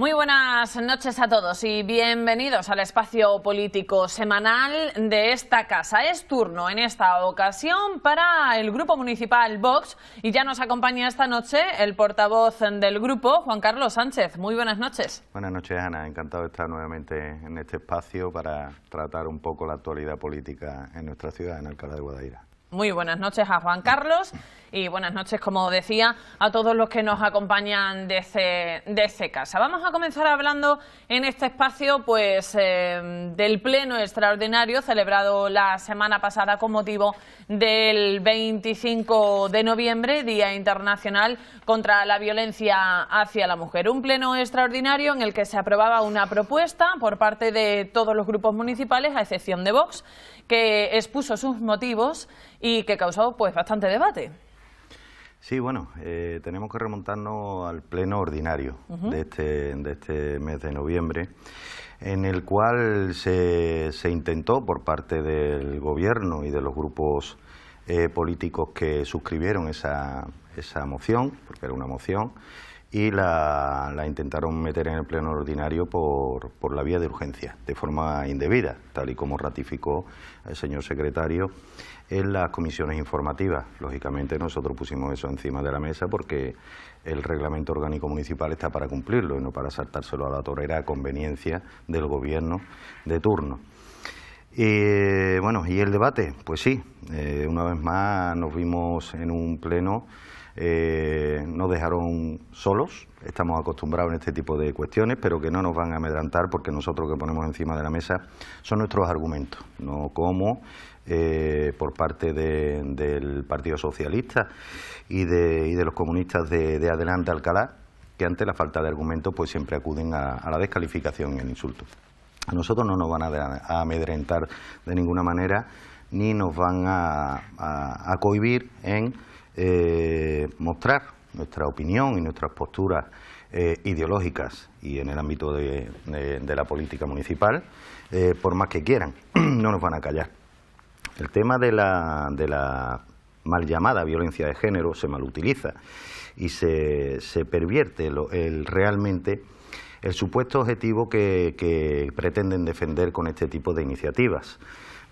Muy buenas noches a todos y bienvenidos al espacio político semanal de esta casa. Es turno en esta ocasión para el Grupo Municipal Vox y ya nos acompaña esta noche el portavoz del grupo, Juan Carlos Sánchez. Muy buenas noches. Buenas noches, Ana. Encantado de estar nuevamente en este espacio para tratar un poco la actualidad política en nuestra ciudad, en Alcalá de Guadaira. Muy buenas noches a Juan Carlos y buenas noches, como decía, a todos los que nos acompañan desde casa. Vamos a comenzar hablando en este espacio del pleno extraordinario celebrado la semana pasada con motivo del 25 de noviembre, Día Internacional contra la Violencia hacia la Mujer. Un pleno extraordinario en el que se aprobaba una propuesta por parte de todos los grupos municipales, a excepción de Vox, que expuso sus motivos y que causó bastante debate. Sí, bueno, tenemos que remontarnos al pleno ordinario de este mes de noviembre, en el cual se intentó por parte del Gobierno y de los grupos políticos que suscribieron esa moción, porque era una moción, y la intentaron meter en el pleno ordinario por la vía de urgencia, de forma indebida, tal y como ratificó el señor secretario en las comisiones informativas. Lógicamente nosotros pusimos eso encima de la mesa porque el reglamento orgánico municipal está para cumplirlo y no para saltárselo a la torera a conveniencia del gobierno de turno. Y bueno, ¿y el debate? Pues sí, una vez más nos vimos en un pleno. Nos dejaron solos, estamos acostumbrados en este tipo de cuestiones, pero que no nos van a amedrentar porque nosotros lo que ponemos encima de la mesa son nuestros argumentos, no como por parte del Partido Socialista y de los comunistas de Adelante Alcalá, que ante la falta de argumentos pues siempre acuden a la descalificación y al insulto. A nosotros no nos van a amedrentar de ninguna manera, ni nos van a cohibir en mostrar nuestra opinión y nuestras posturas ideológicas y en el ámbito de la política municipal, por más que quieran, no nos van a callar. El tema de la mal llamada violencia de género se malutiliza y se pervierte realmente el supuesto objetivo que pretenden defender con este tipo de iniciativas.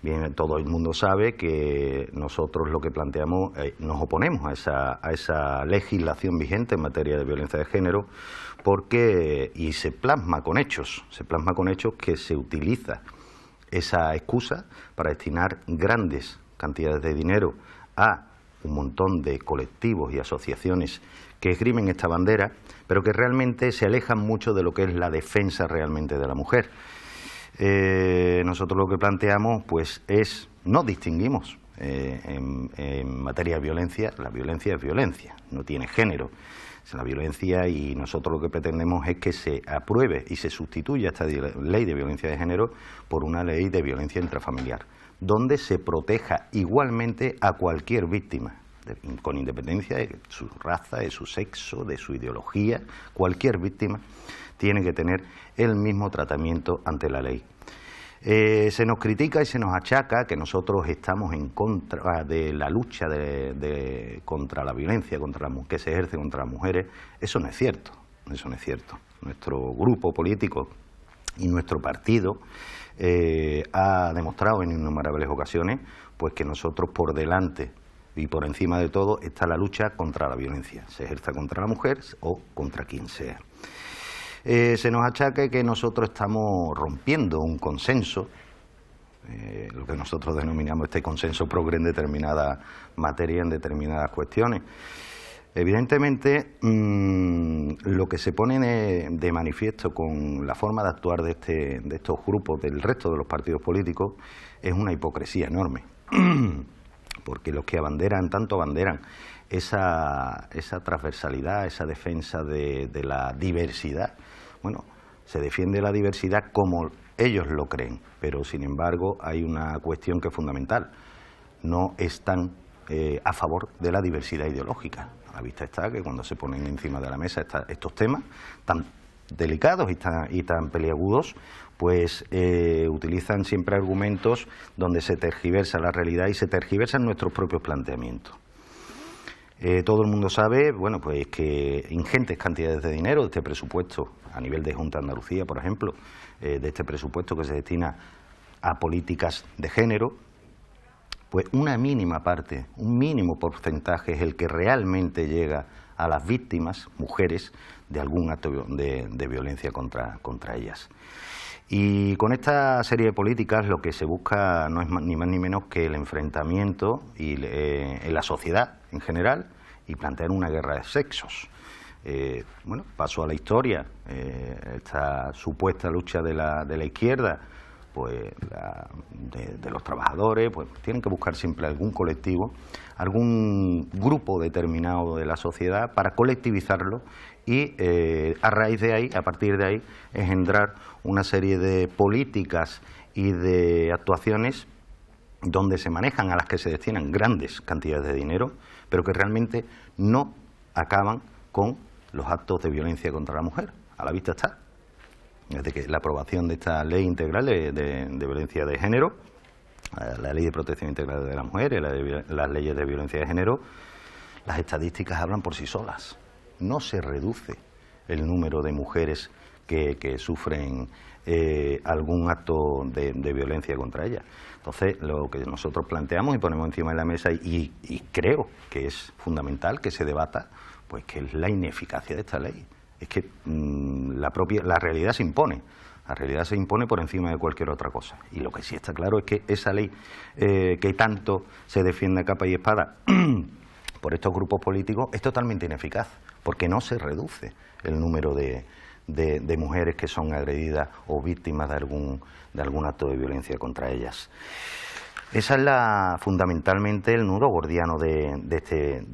Bien, todo el mundo sabe que nosotros lo que planteamos, nos oponemos a esa legislación vigente en materia de violencia de género, y se plasma con hechos que se utiliza esa excusa para destinar grandes cantidades de dinero a un montón de colectivos y asociaciones que esgrimen esta bandera, pero que realmente se alejan mucho de lo que es la defensa realmente de la mujer. Nosotros lo que planteamos no distinguimos en materia de violencia. La violencia es violencia, no tiene género, es la violencia, y nosotros lo que pretendemos es que se apruebe y se sustituya esta ley de violencia de género por una ley de violencia intrafamiliar, donde se proteja igualmente a cualquier víctima, con independencia de su raza, de su sexo, de su ideología. Cualquier víctima tiene que tener el mismo tratamiento ante la ley. Se nos critica y se nos achaca que nosotros estamos en contra de la lucha contra la violencia que se ejerce contra las mujeres. Eso no es cierto, eso no es cierto. Nuestro grupo político y nuestro partido ha demostrado en innumerables ocasiones pues que nosotros por delante y por encima de todo está la lucha contra la violencia, se ejerza contra la mujer o contra quien sea. Se nos achaca que nosotros estamos rompiendo un consenso, lo que nosotros denominamos este consenso progre en determinada materia, en determinadas cuestiones. Evidentemente, lo que se pone de manifiesto con la forma de actuar de estos grupos, del resto de los partidos políticos, es una hipocresía enorme, porque los que tanto abanderan esa transversalidad, esa defensa de la diversidad. Bueno, se defiende la diversidad como ellos lo creen, pero sin embargo hay una cuestión que es fundamental: no están a favor de la diversidad ideológica. A la vista está que cuando se ponen encima de la mesa estos temas tan delicados y tan peliagudos, pues utilizan siempre argumentos donde se tergiversa la realidad y se tergiversan nuestros propios planteamientos. Todo el mundo sabe, bueno, pues que ingentes cantidades de dinero de este presupuesto, a nivel de Junta de Andalucía, por ejemplo, de este presupuesto que se destina a políticas de género, pues una mínima parte, un mínimo porcentaje es el que realmente llega a las víctimas, mujeres, de algún acto de violencia contra ellas. Y con esta serie de políticas lo que se busca no es ni más ni menos que el enfrentamiento en la sociedad en general y plantear una guerra de sexos. Bueno, paso a la historia, esta supuesta lucha de la izquierda, pues de los trabajadores, pues tienen que buscar siempre algún colectivo, algún grupo determinado de la sociedad para colectivizarlo y a raíz de ahí, a partir de ahí, engendrar una serie de políticas y de actuaciones donde se manejan, a las que se destinan grandes cantidades de dinero, pero que realmente no acaban con los actos de violencia contra la mujer. A la vista está. Desde que la aprobación de esta ley integral de violencia de género, la ley de protección integral de la mujer y las leyes de violencia de género, las estadísticas hablan por sí solas. No se reduce el número de mujeres que sufren algún acto de violencia contra ellas. Entonces, lo que nosotros planteamos y ponemos encima de la mesa y creo que es fundamental que se debata, pues que es la ineficacia de esta ley. Es que la realidad se impone. La realidad se impone por encima de cualquier otra cosa. Y lo que sí está claro es que esa ley que tanto se defiende a capa y espada por estos grupos políticos es totalmente ineficaz, porque no se reduce el número de mujeres que son agredidas o víctimas de algún acto de violencia contra ellas. Esa es fundamentalmente el nudo gordiano de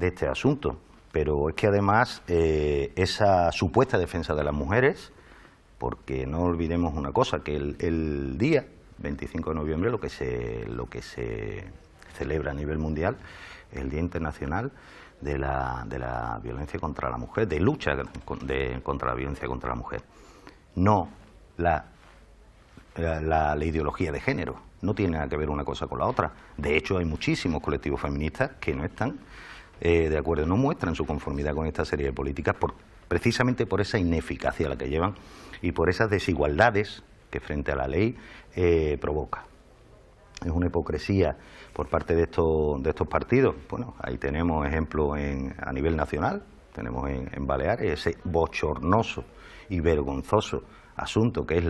este asunto. Pero es que además esa supuesta defensa de las mujeres, porque no olvidemos una cosa, que el día 25 de noviembre lo que se celebra a nivel mundial es el Día Internacional de la Violencia contra la Mujer, de lucha contra la violencia contra la mujer. No la ideología de género, no tiene nada que ver una cosa con la otra. De hecho, hay muchísimos colectivos feministas que no están de acuerdo, no muestran su conformidad con esta serie de políticas precisamente por esa ineficacia a la que llevan y por esas desigualdades que frente a la ley provoca. Es una hipocresía por parte de estos partidos. Bueno, ahí tenemos ejemplos a nivel nacional, tenemos en Baleares ese bochornoso y vergonzoso asunto que es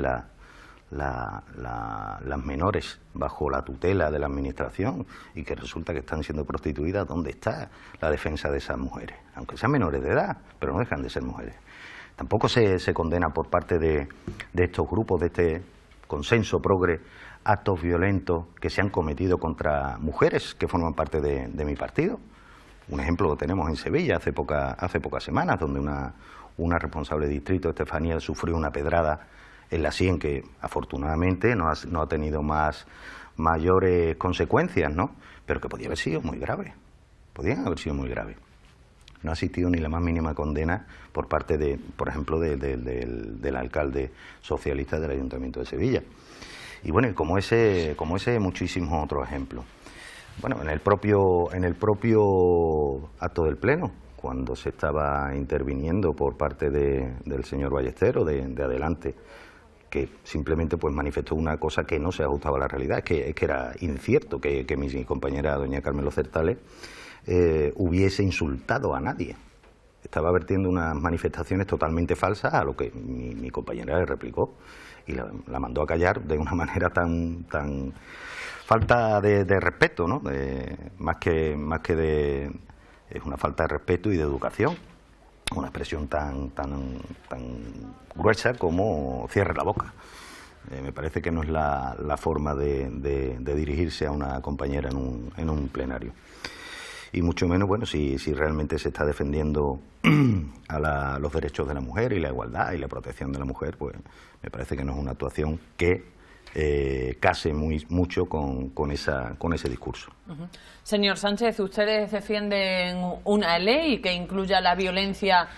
las menores bajo la tutela de la administración y que resulta que están siendo prostituidas. ¿Dónde está la defensa de esas mujeres? Aunque sean menores de edad, pero no dejan de ser mujeres. Tampoco se condena por parte de estos grupos, de este consenso progre, actos violentos que se han cometido contra mujeres que forman parte de mi partido. Un ejemplo lo tenemos en Sevilla hace pocas semanas, donde una responsable de distrito, Estefanía, sufrió una pedrada en la sien que afortunadamente no ha tenido mayores consecuencias, ¿no? Pero que podía haber sido muy grave. Podían haber sido muy graves. No ha existido ni la más mínima condena por parte por ejemplo, del alcalde socialista del Ayuntamiento de Sevilla. Y bueno, como ese muchísimos otros ejemplos. Bueno, en el propio acto del Pleno, cuando se estaba interviniendo por parte del señor Ballesteros de Adelante, que simplemente pues manifestó una cosa que no se ajustaba a la realidad, que era incierto que mi compañera doña Carmen Locertales hubiese insultado a nadie. Estaba vertiendo unas manifestaciones totalmente falsas, a lo que mi compañera le replicó y la mandó a callar de una manera tan falta de respeto, ¿no? Más que de es una falta de respeto y de educación, una expresión tan gruesa como cierre la boca. Me parece que no es la forma de dirigirse a una compañera en un plenario. Y mucho menos, bueno, si realmente se está defendiendo a los derechos de la mujer y la igualdad y la protección de la mujer, pues me parece que no es una actuación que case mucho con ese discurso. Uh-huh. Señor Sánchez, ustedes defienden una ley que incluya la violencia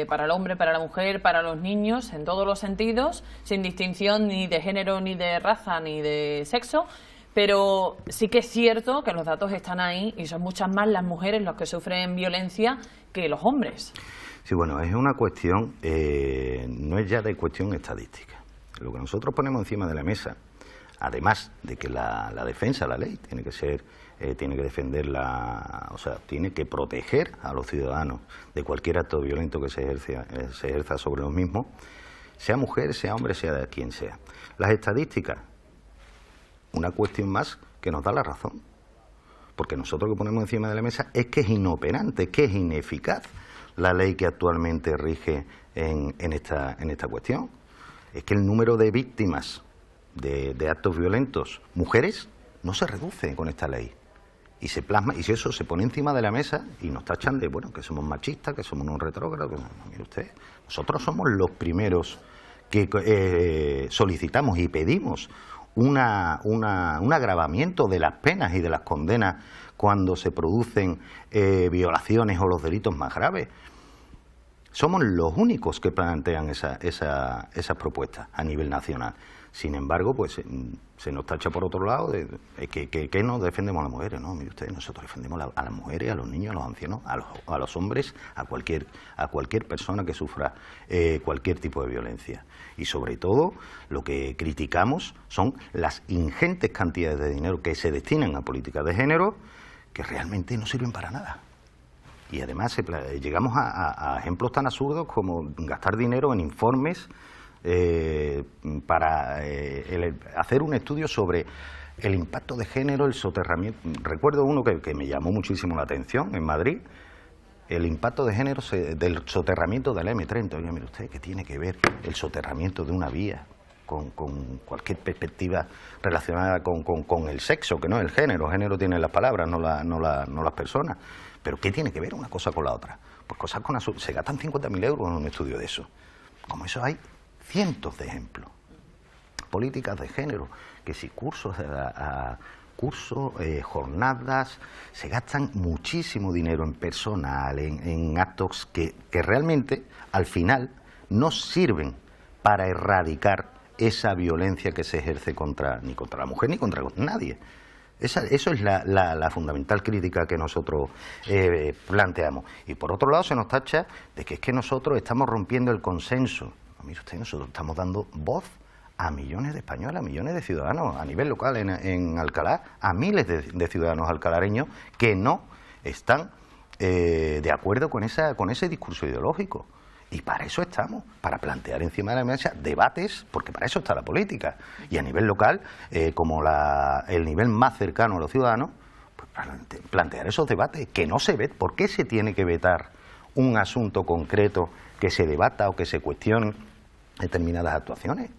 para el hombre, para la mujer, para los niños, en todos los sentidos, sin distinción ni de género, ni de raza, ni de sexo. pero sí que es cierto que los datos están ahí y son muchas más las mujeres las que sufren violencia que los hombres. Sí, bueno, es una cuestión, no es ya de cuestión estadística. Lo que nosotros ponemos encima de la mesa, además de que la defensa, la ley, tiene que defender o sea, tiene que proteger a los ciudadanos de cualquier acto violento que se ejerza sobre los mismos, sea mujer, sea hombre, sea quien sea. Las estadísticas, una cuestión más que nos da la razón, porque nosotros lo que ponemos encima de la mesa es que es inoperante, es que es ineficaz la ley que actualmente rige en esta cuestión. Es que el número de víctimas de actos violentos, mujeres, no se reduce con esta ley. Y se plasma, y si eso se pone encima de la mesa y nos tachan de, bueno, que somos machistas, que somos unos retrógrados, no, mire usted, nosotros somos los primeros que solicitamos y pedimos un agravamiento de las penas y de las condenas cuando se producen violaciones o los delitos más graves. Somos los únicos que plantean esas propuestas a nivel nacional. Sin embargo, pues se nos tacha por otro lado de que nos defendemos a las mujeres. No, mire usted, nosotros defendemos a las mujeres, a los niños, a los ancianos, a los hombres, a cualquier persona que sufra cualquier tipo de violencia. Y sobre todo, lo que criticamos son las ingentes cantidades de dinero que se destinan a políticas de género que realmente no sirven para nada. Y además llegamos a ejemplos tan absurdos como gastar dinero en informes para hacer un estudio sobre el impacto de género, el soterramiento. Recuerdo uno que me llamó muchísimo la atención en Madrid, el impacto de género del soterramiento de la M30. Oye, mire usted, ¿qué tiene que ver el soterramiento de una vía con cualquier perspectiva relacionada con el sexo, que no es el género? El género tiene las palabras, no las personas. Pero ¿qué tiene que ver una cosa con la otra? Pues cosas se gastan 50.000 euros en un estudio de eso. Como eso hay cientos de ejemplos. Políticas de género, que si cursos, jornadas, se gastan muchísimo dinero en personal, en actos que realmente al final no sirven para erradicar esa violencia que se ejerce ni contra la mujer ni contra nadie. Eso es la fundamental crítica que nosotros planteamos. Y por otro lado se nos tacha de que es que nosotros estamos rompiendo el consenso. No, mire usted, nosotros estamos dando voz a millones de españoles, a millones de ciudadanos a nivel local en Alcalá, a miles de ciudadanos alcalareños que no están de acuerdo con ese discurso ideológico. Y para eso estamos, para plantear encima de la mesa debates, porque para eso está la política. Y a nivel local, como el nivel más cercano a los ciudadanos, pues plantear esos debates, que no se ve. ¿Por qué se tiene que vetar un asunto concreto que se debata o que se cuestionen determinadas actuaciones?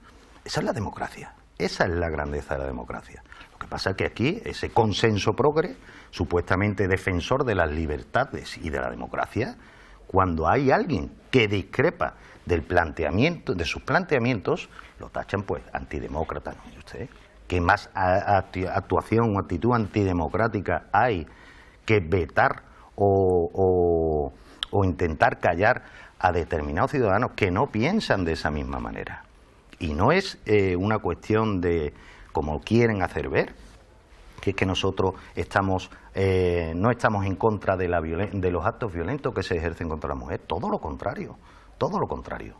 Esa es la democracia, esa es la grandeza de la democracia. Lo que pasa es que aquí ese consenso progre, supuestamente defensor de las libertades y de la democracia, cuando hay alguien que discrepa de sus planteamientos, lo tachan pues antidemócrata. ¿No? ¿Y usted qué más actuación o actitud antidemocrática hay que vetar o intentar callar a determinados ciudadanos que no piensan de esa misma manera? Y no es una cuestión de, como quieren hacer ver, que es que nosotros no estamos en contra de los actos violentos que se ejercen contra la mujer. Todo lo contrario, todo lo contrario.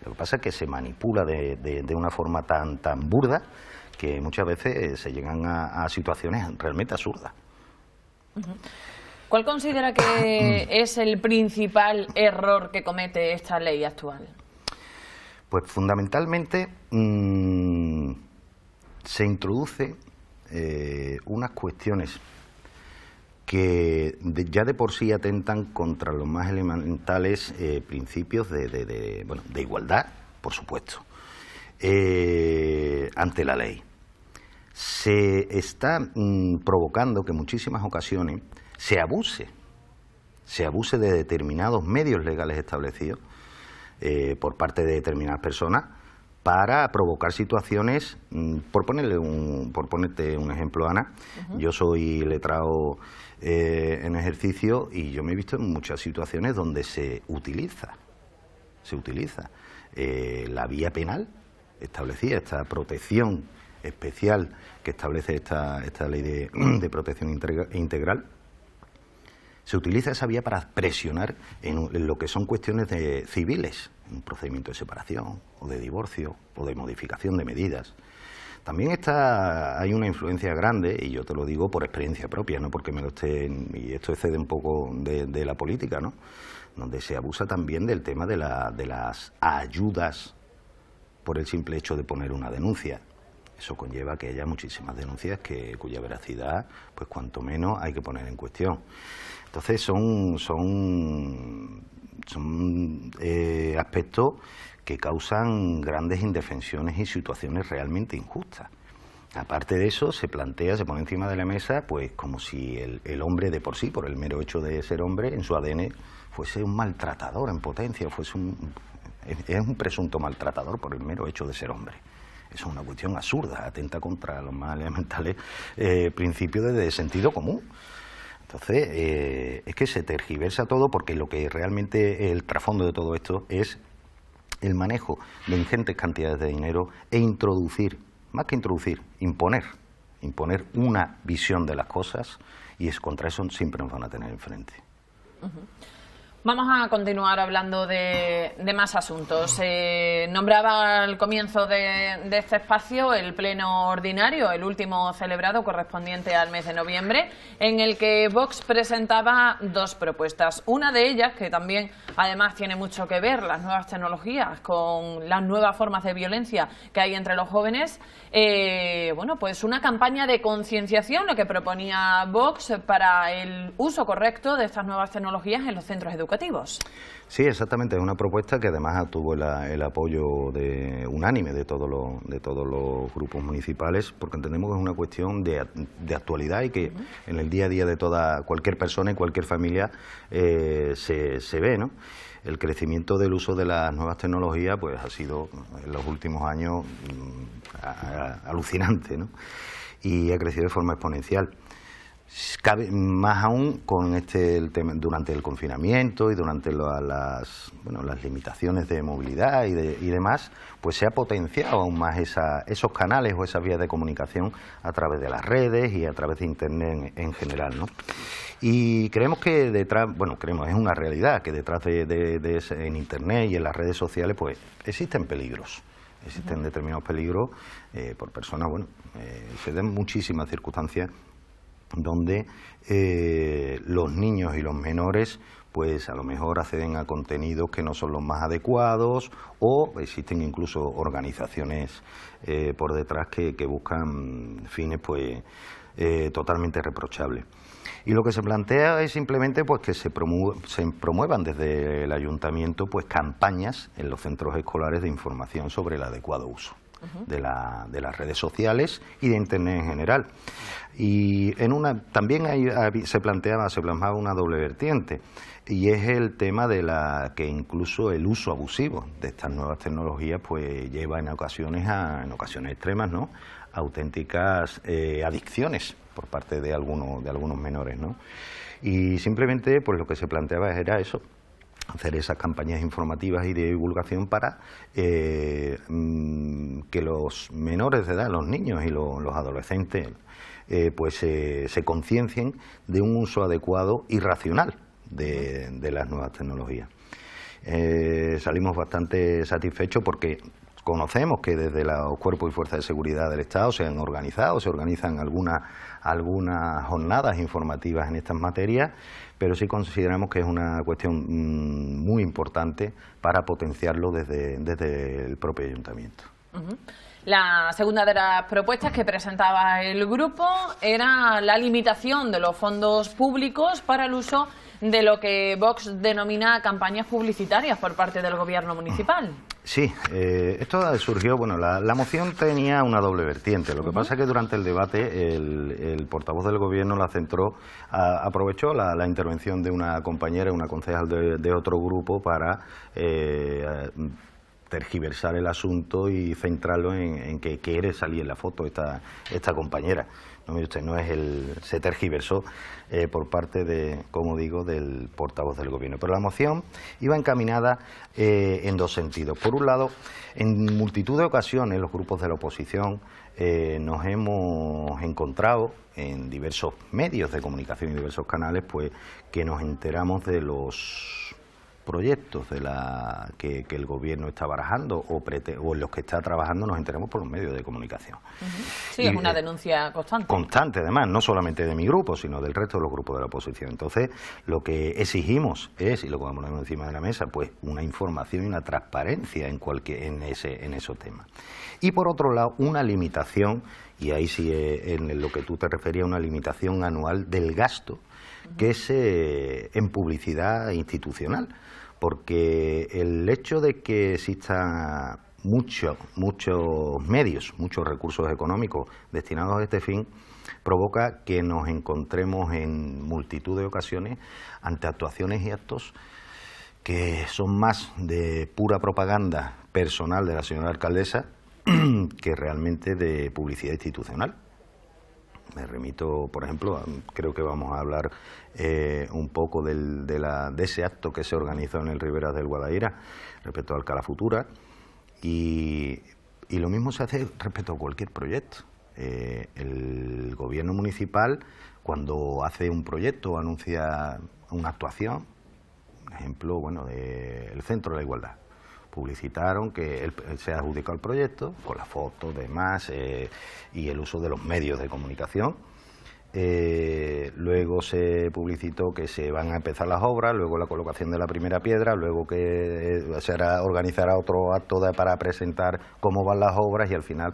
Lo que pasa es que se manipula de una forma tan burda que muchas veces se llegan a situaciones realmente absurdas. ¿Cuál considera que es el principal error que comete esta ley actual? Pues fundamentalmente se introduce unas cuestiones que ya de por sí atentan contra los más elementales principios de igualdad, por supuesto, ante la ley. Se está provocando que en muchísimas ocasiones se abuse de determinados medios legales establecidos por parte de determinadas personas para provocar situaciones, por ponerte un ejemplo, Ana. Yo soy letrado en ejercicio y yo me he visto en muchas situaciones donde se utiliza la vía penal establecida, esta protección especial que establece esta ley de protección integral, se utiliza esa vía para presionar en lo que son cuestiones civiles, un procedimiento de separación o de divorcio o de modificación de medidas. También hay una influencia grande, y yo te lo digo por experiencia propia, no porque me lo estén, y esto excede un poco de la política, ¿no?, donde se abusa también del tema de las ayudas por el simple hecho de poner una denuncia. Eso conlleva que haya muchísimas denuncias cuya veracidad, pues cuanto menos, hay que poner en cuestión. Entonces son aspectos que causan grandes indefensiones y situaciones realmente injustas. Aparte de eso, se pone encima de la mesa, pues como si el hombre de por sí, por el mero hecho de ser hombre, en su ADN fuese un maltratador en potencia, es un presunto maltratador por el mero hecho de ser hombre. Eso es una cuestión absurda, atenta contra los más elementales principios de sentido común. Entonces, es que se tergiversa todo, porque lo que realmente el trasfondo de todo esto es el manejo de ingentes cantidades de dinero e introducir, más que introducir, imponer una visión de las cosas, y contra eso siempre nos van a tener enfrente. Vamos a continuar hablando de más asuntos. Nombraba al comienzo de este espacio el pleno ordinario, el último celebrado correspondiente al mes de noviembre, en el que Vox presentaba dos propuestas. Una de ellas, que también además tiene mucho que ver, las nuevas tecnologías con las nuevas formas de violencia que hay entre los jóvenes. Bueno, pues una campaña de concienciación, lo que proponía Vox, para el uso correcto de estas nuevas tecnologías en los centros educativos. Sí, exactamente, es una propuesta que además tuvo el apoyo unánime de todos los grupos municipales, porque entendemos que es una cuestión de actualidad y que en el día a día de cualquier persona y cualquier familia se ve, ¿no? El crecimiento del uso de las nuevas tecnologías pues ha sido en los últimos años alucinante, ¿no? Y ha crecido de forma exponencial. Cabe más aún con el tema durante el confinamiento y durante las limitaciones de movilidad y demás, pues se ha potenciado aún más esos canales o esas vías de comunicación a través de las redes y a través de Internet en general, ¿no? Y creemos que es una realidad que detrás en Internet y en las redes sociales pues existen peligros. Existen determinados peligros por personas, se dan muchísimas circunstancias donde los niños y los menores pues a lo mejor acceden a contenidos que no son los más adecuados, o existen incluso organizaciones por detrás que buscan fines pues totalmente reprochables. Y lo que se plantea es simplemente pues que se promuevan desde el ayuntamiento pues campañas en los centros escolares de información sobre el adecuado uso de las redes sociales y de Internet en general. Y también se plasmaba una doble vertiente, y es el tema de que incluso el uso abusivo de estas nuevas tecnologías pues lleva en ocasiones extremas, ¿no?, auténticas adicciones por parte de algunos menores, ¿no? Y simplemente pues lo que se planteaba era eso, hacer esas campañas informativas y de divulgación para que los menores de edad, los niños y los adolescentes, pues se conciencien de un uso adecuado y racional de las nuevas tecnologías. Salimos bastante satisfechos porque conocemos que desde los cuerpos y fuerzas de seguridad del Estado se organizan algunas jornadas informativas en estas materias, pero sí consideramos que es una cuestión muy importante para potenciarlo desde el propio ayuntamiento. La segunda de las propuestas que presentaba el grupo era la limitación de los fondos públicos para el uso de lo que Vox denomina campañas publicitarias por parte del gobierno municipal. Sí, esto surgió, la moción tenía una doble vertiente. Lo que pasa es que durante el debate el portavoz del gobierno aprovechó la intervención de una compañera, una concejal de otro grupo para tergiversar el asunto y centrarlo en que quiere salir en la foto esta compañera. No, mire usted, se tergiversó por parte de, como digo, del portavoz del Gobierno. Pero la moción iba encaminada en dos sentidos. Por un lado, en multitud de ocasiones los grupos de la oposición nos hemos encontrado en diversos medios de comunicación y diversos canales, pues que nos enteramos de los proyectos que el Gobierno está barajando o en los que está trabajando, nos enteramos por los medios de comunicación. Sí, es una denuncia constante. Constante, además, no solamente de mi grupo, sino del resto de los grupos de la oposición. Entonces, lo que exigimos es, y lo ponemos encima de la mesa, pues una información y una transparencia en esos temas. Y por otro lado, una limitación, y ahí sí en lo que tú te referías, una limitación anual del gasto que es en publicidad institucional, porque el hecho de que existan muchos medios, muchos recursos económicos destinados a este fin, provoca que nos encontremos en multitud de ocasiones ante actuaciones y actos que son más de pura propaganda personal de la señora alcaldesa que realmente de publicidad institucional. Me remito, por ejemplo, creo que vamos a hablar un poco de ese acto que se organizó en el Riberas del Guadaira respecto a Alcalá Futura, y lo mismo se hace respecto a cualquier proyecto. El Gobierno municipal, cuando hace un proyecto o anuncia una actuación, por ejemplo, del Centro de la Igualdad, publicitaron que se ha adjudicado el proyecto con las fotos, demás, y el uso de los medios de comunicación. Luego se publicitó que se van a empezar las obras, luego la colocación de la primera piedra, luego que se organizará otro acto para presentar cómo van las obras y al final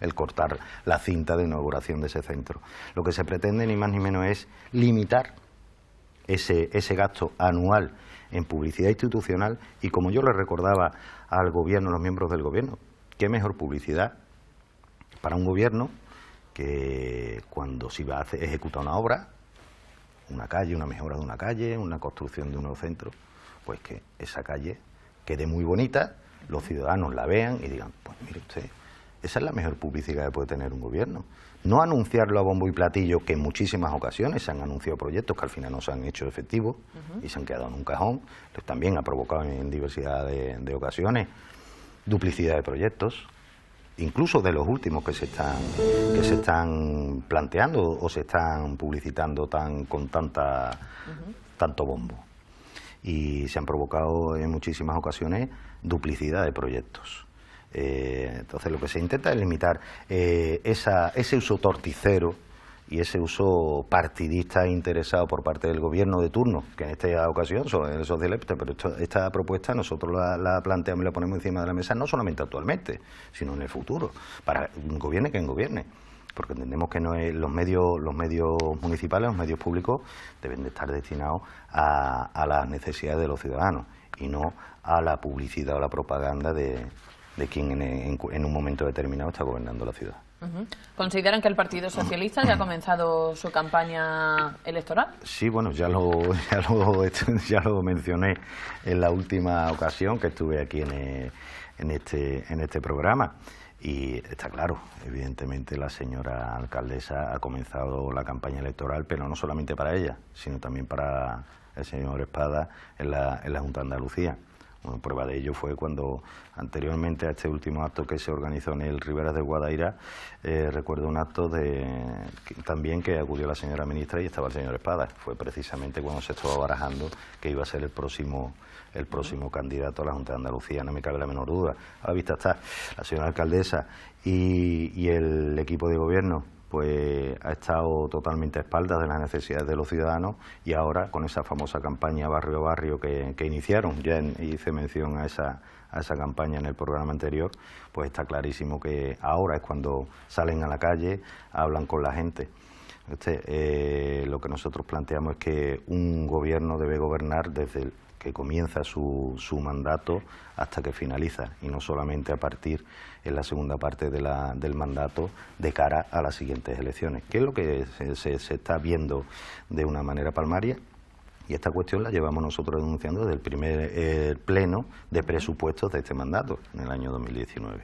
el cortar la cinta de inauguración de ese centro. Lo que se pretende ni más ni menos es limitar ese gasto anual en publicidad institucional, y como yo le recordaba al Gobierno, a los miembros del Gobierno, qué mejor publicidad para un Gobierno que cuando se va a ejecutar una obra, una calle, una mejora de una calle, una construcción de un nuevo centro, pues que esa calle quede muy bonita, los ciudadanos la vean y digan, pues mire usted, esa es la mejor publicidad que puede tener un Gobierno. No anunciarlo a bombo y platillo, que en muchísimas ocasiones se han anunciado proyectos que al final no se han hecho efectivos y se han quedado en un cajón. Pues también ha provocado en diversidad de ocasiones duplicidad de proyectos, incluso de los últimos que se están planteando o se están publicitando con tanto bombo. Y se han provocado en muchísimas ocasiones duplicidad de proyectos. Entonces lo que se intenta es limitar ese uso torticero y ese uso partidista e interesado por parte del Gobierno de turno, que en esta ocasión son el socialista, pero esta propuesta nosotros la planteamos y la ponemos encima de la mesa no solamente actualmente, sino en el futuro, para gobierne quien gobierne, porque entendemos que los medios municipales, los medios públicos deben de estar destinados a las necesidades de los ciudadanos y no a la publicidad o la propaganda de quien en un momento determinado está gobernando la ciudad. ¿Consideran que el Partido Socialista ya ha comenzado su campaña electoral? Sí, bueno, ya lo mencioné en la última ocasión que estuve aquí en este programa. Y está claro, evidentemente la señora alcaldesa ha comenzado la campaña electoral, pero no solamente para ella, sino también para el señor Espada en la Junta de Andalucía. Bueno, prueba de ello fue cuando anteriormente a este último acto que se organizó en el Riberas de Guadaira, recuerdo un acto también que acudió la señora ministra y estaba el señor Espada. Fue precisamente cuando se estaba barajando que iba a ser el próximo candidato a la Junta de Andalucía, no me cabe la menor duda. A la vista está la señora alcaldesa y el equipo de gobierno, pues ha estado totalmente a espaldas de las necesidades de los ciudadanos, y ahora con esa famosa campaña barrio a barrio que iniciaron, ya hice mención a esa campaña en el programa anterior, pues está clarísimo que ahora es cuando salen a la calle, hablan con la gente. Lo que nosotros planteamos es que un gobierno debe gobernar desde que comienza su mandato hasta que finaliza, y no solamente a partir en la segunda parte del mandato de cara a las siguientes elecciones, que es lo que se está viendo de una manera palmaria, Y esta cuestión la llevamos nosotros denunciando desde el primer pleno de presupuestos de este mandato, en el año 2019.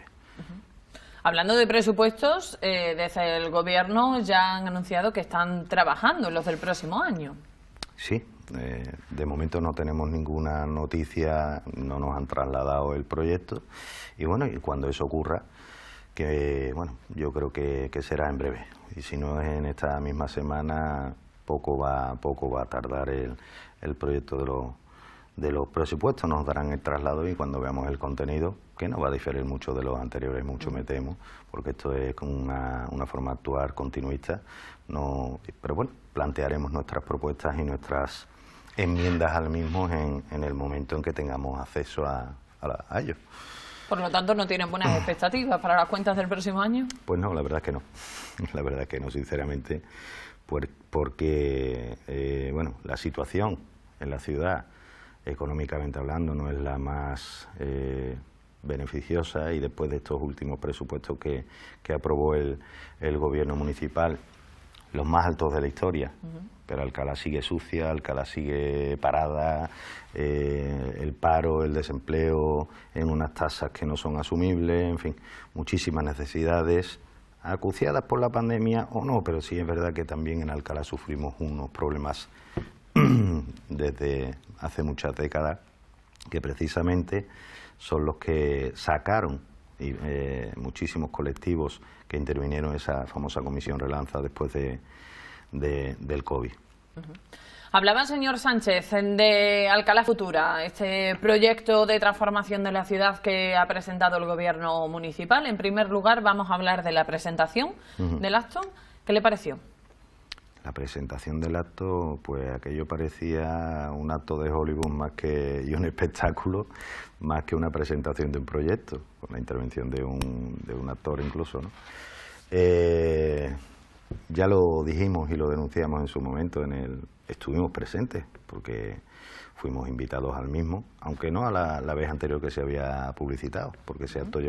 Hablando de presupuestos, desde el Gobierno ya han anunciado que están trabajando en los del próximo año. Sí, de momento no tenemos ninguna noticia, no nos han trasladado el proyecto y bueno, y cuando eso ocurra, que bueno, yo creo que será en breve. Y si no es en esta misma semana, poco va a tardar el proyecto de los presupuestos. Nos darán el traslado y cuando veamos el contenido, que no va a diferir mucho de los anteriores, mucho me temo, porque esto es una forma de actuar continuista. No, pero bueno, plantearemos nuestras propuestas y nuestras enmiendas al mismo en el momento en que tengamos acceso a ellos. Por lo tanto, ¿no tienen buenas expectativas para las cuentas del próximo año? Pues no, la verdad es que no. La verdad es que no, sinceramente, porque bueno, la situación en la ciudad, económicamente hablando, no es la más beneficiosa y después de estos últimos presupuestos que aprobó el Gobierno municipal, los más altos de la historia, pero Alcalá sigue sucia, Alcalá sigue parada, el paro, el desempleo en unas tasas que no son asumibles, en fin, muchísimas necesidades acuciadas por la pandemia o no, pero sí es verdad que también en Alcalá sufrimos unos problemas desde hace muchas décadas que precisamente son los que sacaron muchísimos colectivos que intervinieron en esa famosa comisión Relanza después del COVID. Hablaba el señor Sánchez de Alcalá Futura, este proyecto de transformación de la ciudad que ha presentado el Gobierno municipal. En primer lugar, vamos a hablar de la presentación del acto. ¿Qué le pareció? La presentación del acto, pues aquello parecía un acto de Hollywood y un espectáculo, más que una presentación de un proyecto, con la intervención de un actor incluso, ¿no? Ya lo dijimos y lo denunciamos en su momento, estuvimos presentes, porque fuimos invitados al mismo, aunque no a la vez anterior que se había publicitado, porque ese acto se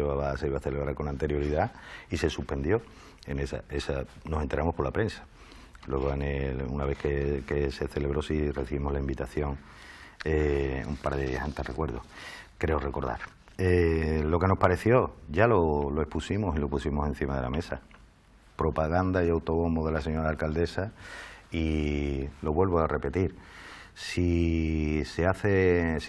iba a celebrar con anterioridad y se suspendió. Nos enteramos por la prensa. Luego, una vez que se celebró, sí recibimos la invitación un par de días antes, recuerdo, creo recordar. Lo que nos pareció, ya lo expusimos y lo pusimos encima de la mesa. Propaganda y autobombo de la señora alcaldesa, y lo vuelvo a repetir. Si se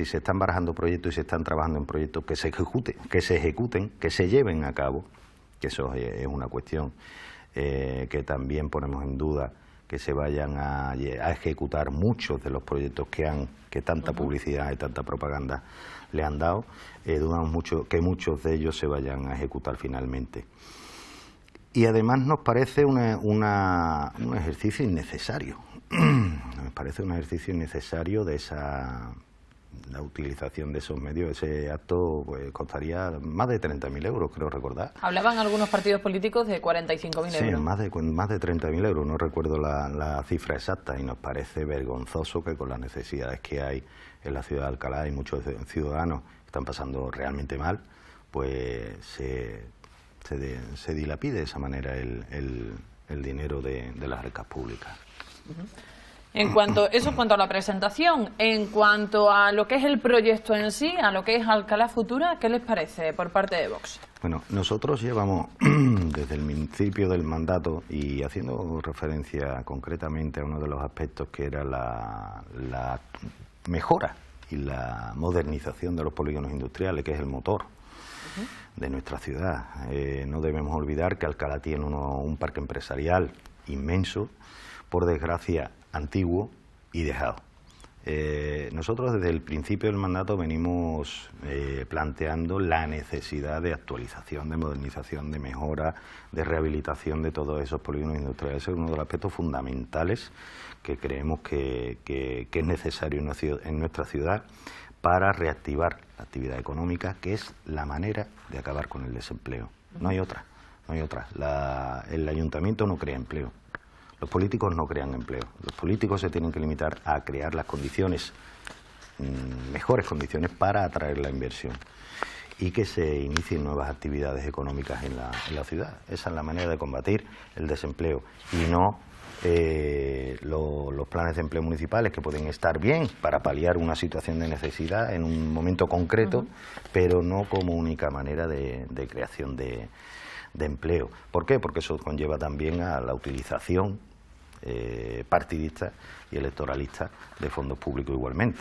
están barajando proyectos y se están trabajando en proyectos, que se ejecuten, que se lleven a cabo, que eso es una cuestión que también ponemos en duda, que se vayan a ejecutar muchos de los proyectos que tanta publicidad y tanta propaganda le han dado. Dudamos mucho que muchos de ellos se vayan a ejecutar finalmente. Y además nos parece un ejercicio innecesario. Nos parece un ejercicio innecesario de la utilización de esos medios. Ese acto pues costaría más de 30.000 euros, creo recordar. Hablaban algunos partidos políticos de 45.000 euros. Sí, más de 30.000 euros, no recuerdo la cifra exacta, y nos parece vergonzoso que con las necesidades que hay en la ciudad de Alcalá y muchos ciudadanos que están pasando realmente mal, pues se dilapide de esa manera el dinero de las arcas públicas. En cuanto a la presentación, en cuanto a lo que es el proyecto en sí, a lo que es Alcalá Futura, ¿qué les parece por parte de Vox? Bueno, nosotros llevamos desde el principio del mandato, y haciendo referencia concretamente a uno de los aspectos que era la mejora y la modernización de los polígonos industriales, que es el motor de nuestra ciudad. No debemos olvidar que Alcalá tiene un parque empresarial inmenso, por desgracia antiguo y dejado. Nosotros desde el principio del mandato venimos planteando la necesidad de actualización, de modernización, de mejora, de rehabilitación de todos esos polígonos industriales. Ese es uno de los aspectos fundamentales que creemos que es necesario en nuestra ciudad para reactivar la actividad económica, que es la manera de acabar con el desempleo. No hay otra. El ayuntamiento no crea empleo. Los políticos no crean empleo. Los políticos se tienen que limitar a crear las condiciones, mejores condiciones para atraer la inversión y que se inicien nuevas actividades económicas en la ciudad. Esa es la manera de combatir el desempleo y no los planes de empleo municipales, que pueden estar bien para paliar una situación de necesidad en un momento concreto, pero no como única manera de creación de empleo. ¿Por qué? Porque eso conlleva también a la utilización partidista y electoralista de fondos públicos igualmente.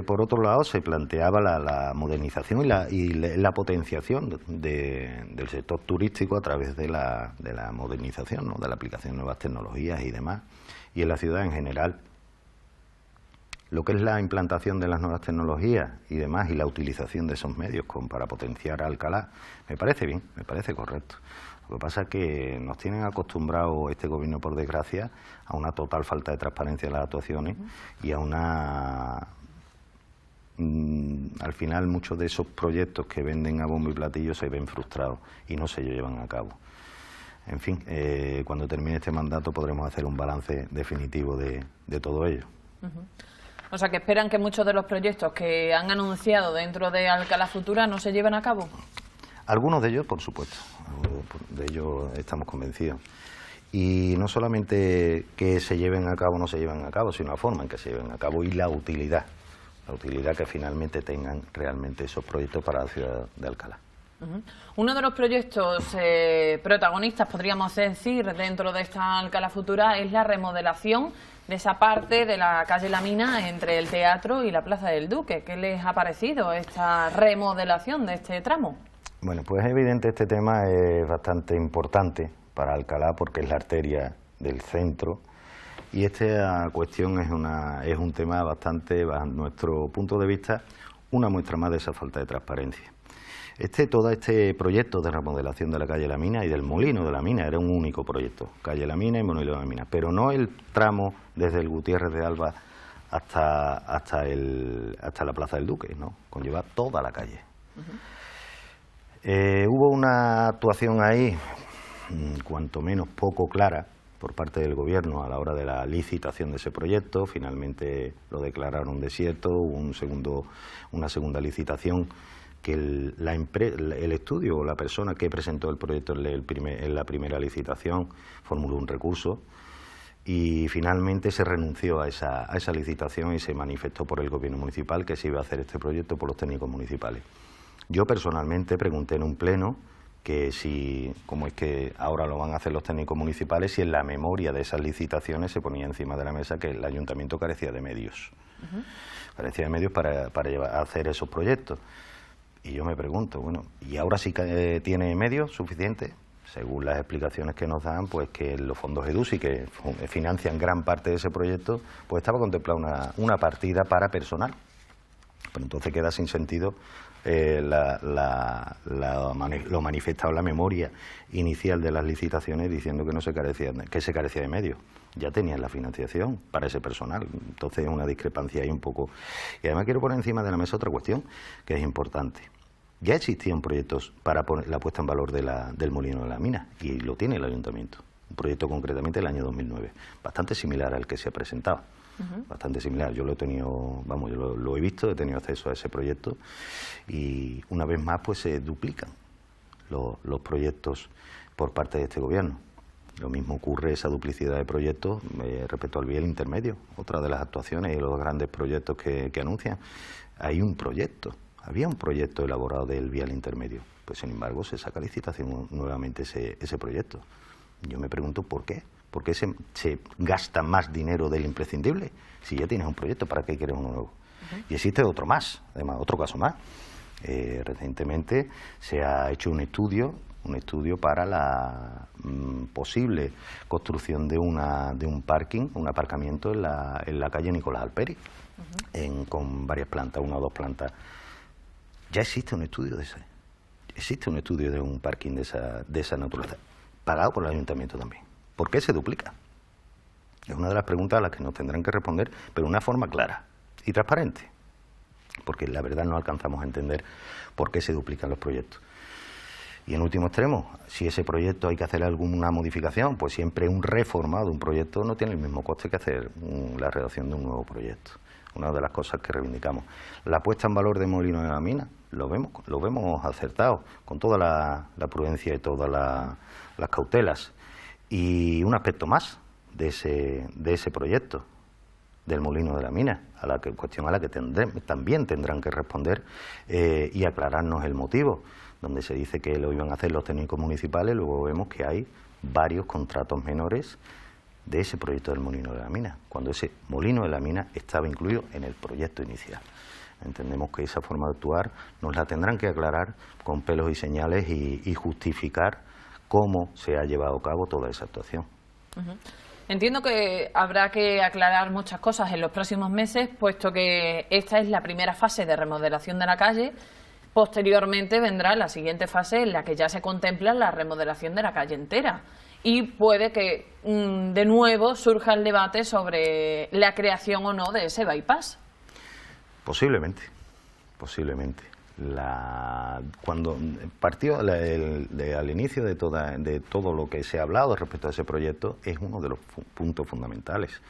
Por otro lado, se planteaba la modernización y la potenciación del sector turístico a través de la modernización, ¿no?, de la aplicación de nuevas tecnologías y demás, y en la ciudad en general. Lo que es la implantación de las nuevas tecnologías y demás, y la utilización de esos medios para potenciar a Alcalá, me parece bien, me parece correcto. Lo que pasa es que nos tienen acostumbrado este gobierno, por desgracia, a una total falta de transparencia en las actuaciones y a al final muchos de esos proyectos que venden a bombo y platillo se ven frustrados y no se llevan a cabo. En fin, cuando termine este mandato podremos hacer un balance definitivo de todo ello. O sea, que esperan que muchos de los proyectos que han anunciado dentro de Alcalá Futura no se lleven a cabo. Algunos de ellos, por supuesto, de ellos estamos convencidos. Y no solamente que se lleven a cabo o no se lleven a cabo, sino la forma en que se lleven a cabo y la utilidad que finalmente tengan realmente esos proyectos para la ciudad de Alcalá. Uno de los proyectos protagonistas, podríamos decir, dentro de esta Alcalá Futura es la remodelación de esa parte de la calle La Mina entre el teatro y la Plaza del Duque. ¿Qué les ha parecido esta remodelación de este tramo? Bueno, pues es evidente, este tema es bastante importante para Alcalá porque es la arteria del centro y esta cuestión es un tema bastante, bajo nuestro punto de vista, una muestra más de esa falta de transparencia. Todo este proyecto de remodelación de la calle La Mina y del Molino de la Mina era un único proyecto, calle La Mina y Molino de la Mina, pero no el tramo desde el Gutiérrez de Alba hasta la Plaza del Duque, ¿no? Conlleva toda la calle. Hubo una actuación ahí, cuanto menos poco clara, por parte del Gobierno a la hora de la licitación de ese proyecto. Finalmente lo declararon desierto, hubo una segunda licitación que el estudio o la persona que presentó el proyecto en la primera licitación formuló un recurso y finalmente se renunció a esa licitación y se manifestó por el Gobierno municipal que se iba a hacer este proyecto por los técnicos municipales. Yo personalmente pregunté en un pleno que si, como es que ahora lo van a hacer los técnicos municipales, si en la memoria de esas licitaciones se ponía encima de la mesa que el ayuntamiento carecía de medios. Carecía de medios para hacer esos proyectos. Y yo me pregunto, bueno, ¿y ahora sí tiene medios suficientes? Según las explicaciones que nos dan, pues que los fondos EDUSI, que financian gran parte de ese proyecto, pues estaba contemplada una partida para personal. Pero entonces queda sin sentido lo manifestado en la memoria inicial de las licitaciones diciendo que se carecía de medios. Ya tenían la financiación para ese personal, entonces es una discrepancia ahí un poco. Y además quiero poner encima de la mesa otra cuestión que es importante. Ya existían proyectos para la puesta en valor del Molino de la Mina y lo tiene el ayuntamiento. Un proyecto concretamente del año 2009, bastante similar al que se ha presentado. Bastante similar, yo lo he tenido, vamos, yo lo he visto, he tenido acceso a ese proyecto y una vez más pues se duplican los proyectos por parte de este gobierno. Lo mismo ocurre, esa duplicidad de proyectos respecto al vial intermedio, otra de las actuaciones y los grandes proyectos que anuncian. Había un proyecto elaborado del vial intermedio, pues sin embargo se saca a licitación nuevamente ese proyecto. Yo me pregunto por qué. ¿Por qué se gasta más dinero del imprescindible? Si ya tienes un proyecto, ¿para qué quieres uno nuevo? Y existe otro más, además, otro caso más. Recientemente se ha hecho un estudio para la posible construcción de un parking, un aparcamiento en la calle Nicolás Alperi, con varias plantas, una o dos plantas. Ya existe un estudio de ese. Existe un estudio de un parking de esa naturaleza, pagado por el ayuntamiento también. ¿Por qué se duplica? Es una de las preguntas a las que nos tendrán que responder, pero de una forma clara y transparente. Porque la verdad no alcanzamos a entender por qué se duplican los proyectos. Y en último extremo, si ese proyecto hay que hacer alguna modificación, pues siempre un reformado de un proyecto no tiene el mismo coste que hacer la redacción de un nuevo proyecto. Una de las cosas que reivindicamos. La puesta en valor de Molino de la Mina, lo vemos acertado, con toda la prudencia y todas las cautelas. Y un aspecto más de ese proyecto, del Molino de la Mina, cuestión a la que también tendrán que responder y aclararnos el motivo, donde se dice que lo iban a hacer los técnicos municipales, luego vemos que hay varios contratos menores de ese proyecto del Molino de la Mina, cuando ese Molino de la Mina estaba incluido en el proyecto inicial. Entendemos que esa forma de actuar nos la tendrán que aclarar con pelos y señales y justificar cómo se ha llevado a cabo toda esa actuación. Entiendo que habrá que aclarar muchas cosas en los próximos meses, puesto que esta es la primera fase de remodelación de la calle. Posteriormente vendrá la siguiente fase en la que ya se contempla la remodelación de la calle entera. Y puede que de nuevo surja el debate sobre la creación o no de ese bypass. Posiblemente. Cuando partió al inicio de todo lo que se ha hablado respecto a ese proyecto, es uno de los puntos fundamentales.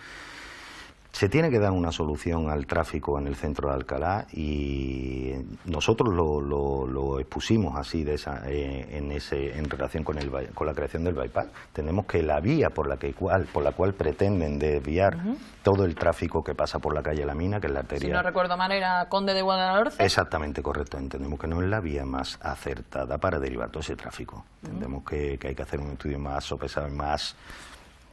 Se tiene que dar una solución al tráfico en el centro de Alcalá y nosotros lo expusimos así en relación con la creación del bypass. Tenemos que la vía por la cual pretenden desviar todo el tráfico que pasa por la calle La Mina, que es la arteria. Si no recuerdo mal, era Conde de Guadalhorce. Exactamente, correcto. Entendemos que no es la vía más acertada para derivar todo ese tráfico. Entendemos que hay que hacer un estudio más sopesado y más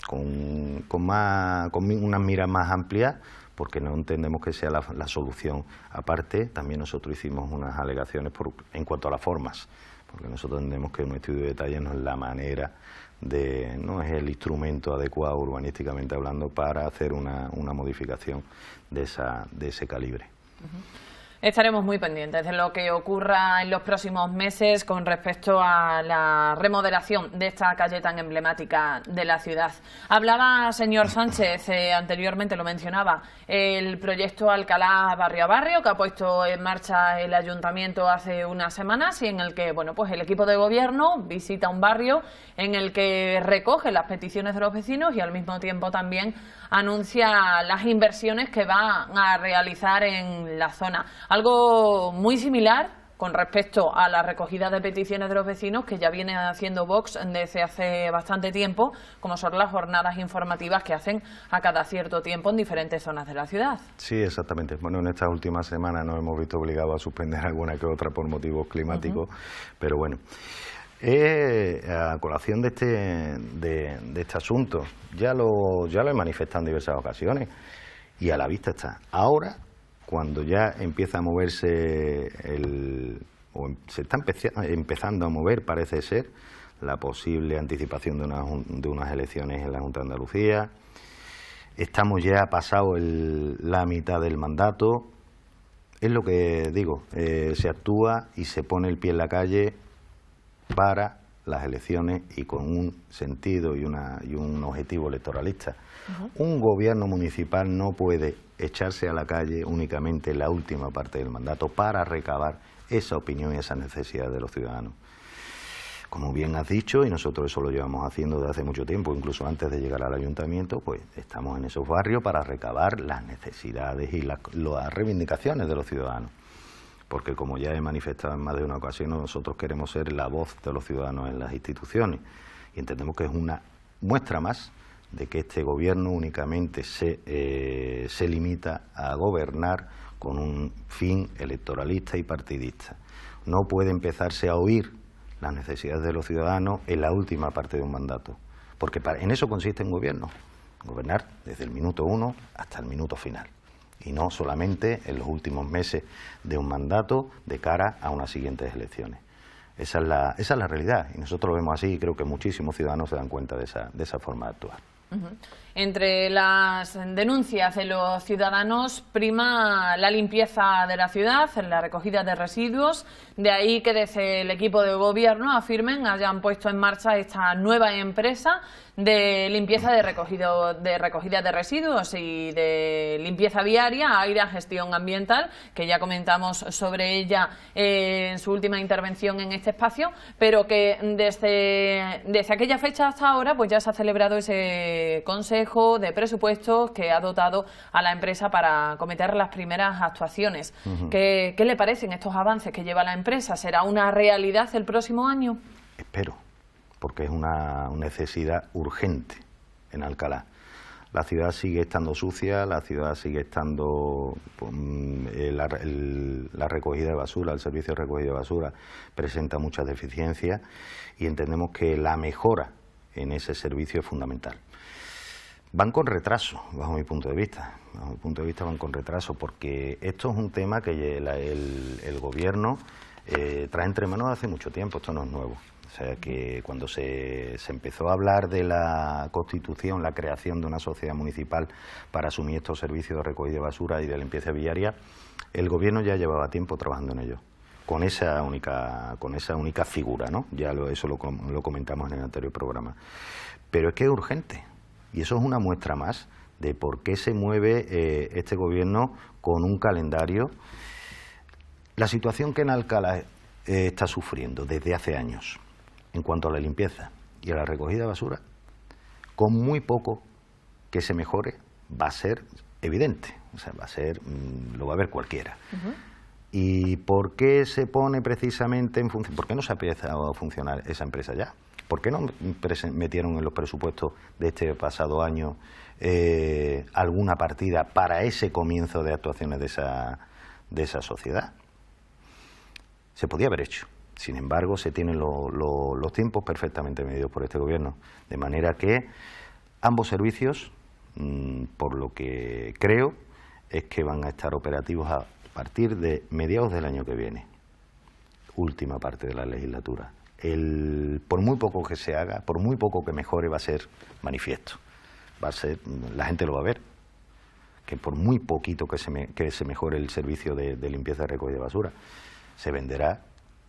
con unas miras más amplias, porque no entendemos que sea la solución. Aparte, también nosotros hicimos unas alegaciones en cuanto a las formas, porque nosotros entendemos que un estudio de detalle no es la manera no es el instrumento adecuado urbanísticamente hablando para hacer una modificación de ese calibre. Estaremos muy pendientes de lo que ocurra en los próximos meses con respecto a la remodelación de esta calle tan emblemática de la ciudad. Hablaba, señor Sánchez, anteriormente lo mencionaba, el proyecto Alcalá Barrio a Barrio, que ha puesto en marcha el Ayuntamiento hace unas semanas y en el que pues el equipo de gobierno visita un barrio en el que recoge las peticiones de los vecinos y al mismo tiempo también anuncia las inversiones que va a realizar en la zona. Algo muy similar con respecto a la recogida de peticiones de los vecinos que ya viene haciendo Vox desde hace bastante tiempo, como son las jornadas informativas que hacen a cada cierto tiempo en diferentes zonas de la ciudad. Sí, exactamente. Bueno, en estas últimas semanas nos hemos visto obligados a suspender alguna que otra por motivos climáticos, pero bueno. A colación de este asunto, ya lo he manifestado en diversas ocasiones y a la vista está. Ahora, cuando ya empieza a moverse se está empezando a mover, parece ser, la posible anticipación de unas elecciones en la Junta de Andalucía, estamos ya pasado la mitad del mandato, es lo que digo, se actúa y se pone el pie en la calle para las elecciones y con un sentido y un objetivo electoralista. Un gobierno municipal no puede echarse a la calle únicamente en la última parte del mandato para recabar esa opinión y esas necesidades de los ciudadanos. Como bien has dicho, y nosotros eso lo llevamos haciendo desde hace mucho tiempo, incluso antes de llegar al ayuntamiento, pues estamos en esos barrios para recabar las necesidades y las reivindicaciones de los ciudadanos. Porque como ya he manifestado en más de una ocasión, nosotros queremos ser la voz de los ciudadanos en las instituciones y entendemos que es una muestra más de que este gobierno únicamente se limita a gobernar con un fin electoralista y partidista. No puede empezarse a oír las necesidades de los ciudadanos en la última parte de un mandato, porque en eso consiste un gobierno, gobernar desde el minuto 1 hasta el minuto final. Y no solamente en los últimos meses de un mandato de cara a unas siguientes elecciones. Esa es la realidad y nosotros lo vemos así y creo que muchísimos ciudadanos se dan cuenta de esa forma de actuar. Entre las denuncias de los ciudadanos prima la limpieza de la ciudad, la recogida de residuos, de ahí que desde el equipo de gobierno hayan puesto en marcha esta nueva empresa de limpieza de recogida de residuos y de limpieza viaria, Aira Gestión Ambiental, que ya comentamos sobre ella en su última intervención en este espacio, pero que desde aquella fecha hasta ahora pues ya se ha celebrado ese Consejo de Presupuestos que ha dotado a la empresa para cometer las primeras actuaciones. ¿Qué le parecen estos avances que lleva la empresa? ¿Será una realidad el próximo año? Espero, porque es una necesidad urgente en Alcalá. La ciudad sigue estando sucia, la ciudad sigue estando, la recogida de basura, el servicio de recogida de basura presenta muchas deficiencias y entendemos que la mejora en ese servicio es fundamental. Van con retraso, bajo mi punto de vista. Bajo mi punto de vista van con retraso porque esto es un tema que el Gobierno trae entre manos hace mucho tiempo, esto no es nuevo. O sea que cuando se empezó a hablar de la constitución, la creación de una sociedad municipal para asumir estos servicios de recogida de basura y de limpieza viaria, el Gobierno ya llevaba tiempo trabajando en ello, con esa única figura, ¿no? Ya eso lo comentamos en el anterior programa. Pero es que es urgente, y eso es una muestra más de por qué se mueve este Gobierno con un calendario. La situación que en Alcalá está sufriendo desde hace años, en cuanto a la limpieza y a la recogida de basura, con muy poco que se mejore, va a ser evidente. O sea, lo va a ver cualquiera. ¿Y por qué se pone precisamente en función? ¿Por qué no se ha empezado a funcionar esa empresa ya? ¿Por qué no metieron en los presupuestos de este pasado año alguna partida para ese comienzo de actuaciones de esa sociedad? Se podía haber hecho. Sin embargo, se tienen los tiempos perfectamente medidos por este Gobierno, de manera que ambos servicios, por lo que creo, es que van a estar operativos a partir de mediados del año que viene, última parte de la legislatura. Por muy poco que se haga, por muy poco que mejore, va a ser manifiesto. La gente lo va a ver, que por muy poquito que se mejore el servicio de limpieza y recogida de basura, se venderá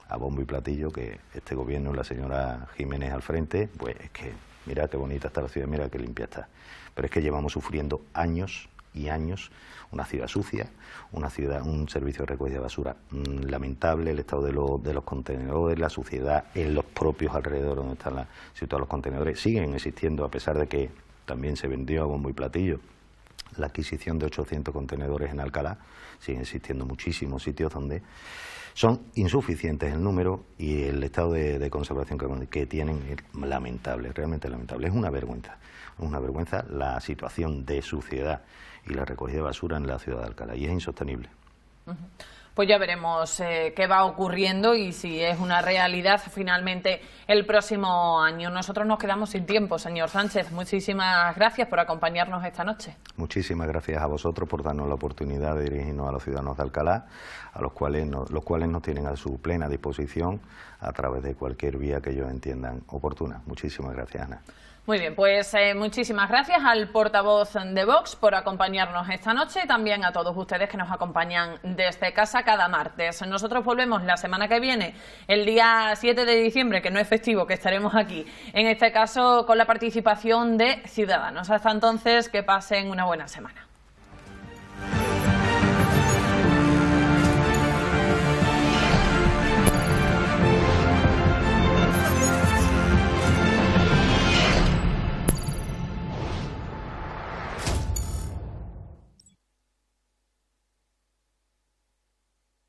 a bombo y platillo que este Gobierno, la señora Jiménez al frente, pues es que mira qué bonita está la ciudad, mira qué limpia está. Pero es que llevamos sufriendo años y años una ciudad sucia, un servicio de recogida de basura lamentable, el estado de los contenedores, la suciedad en los propios alrededores donde están situados los contenedores. Siguen existiendo, a pesar de que también se vendió a bombo y platillo la adquisición de 800 contenedores en Alcalá, siguen existiendo muchísimos sitios donde son insuficientes el número y el estado de conservación que tienen es lamentable, realmente lamentable. Es una vergüenza la situación de suciedad y la recogida de basura en la ciudad de Alcalá, y es insostenible. Pues ya veremos qué va ocurriendo y si es una realidad finalmente el próximo año. Nosotros nos quedamos sin tiempo, señor Sánchez. Muchísimas gracias por acompañarnos esta noche. Muchísimas gracias a vosotros por darnos la oportunidad de dirigirnos a los ciudadanos de Alcalá, a los cuales nos tienen a su plena disposición a través de cualquier vía que ellos entiendan oportuna. Muchísimas gracias, Ana. Muy bien, pues muchísimas gracias al portavoz de Vox por acompañarnos esta noche y también a todos ustedes que nos acompañan desde casa cada martes. Nosotros volvemos la semana que viene, el día 7 de diciembre, que no es festivo, que estaremos aquí, en este caso con la participación de Ciudadanos. Hasta entonces, que pasen una buena semana.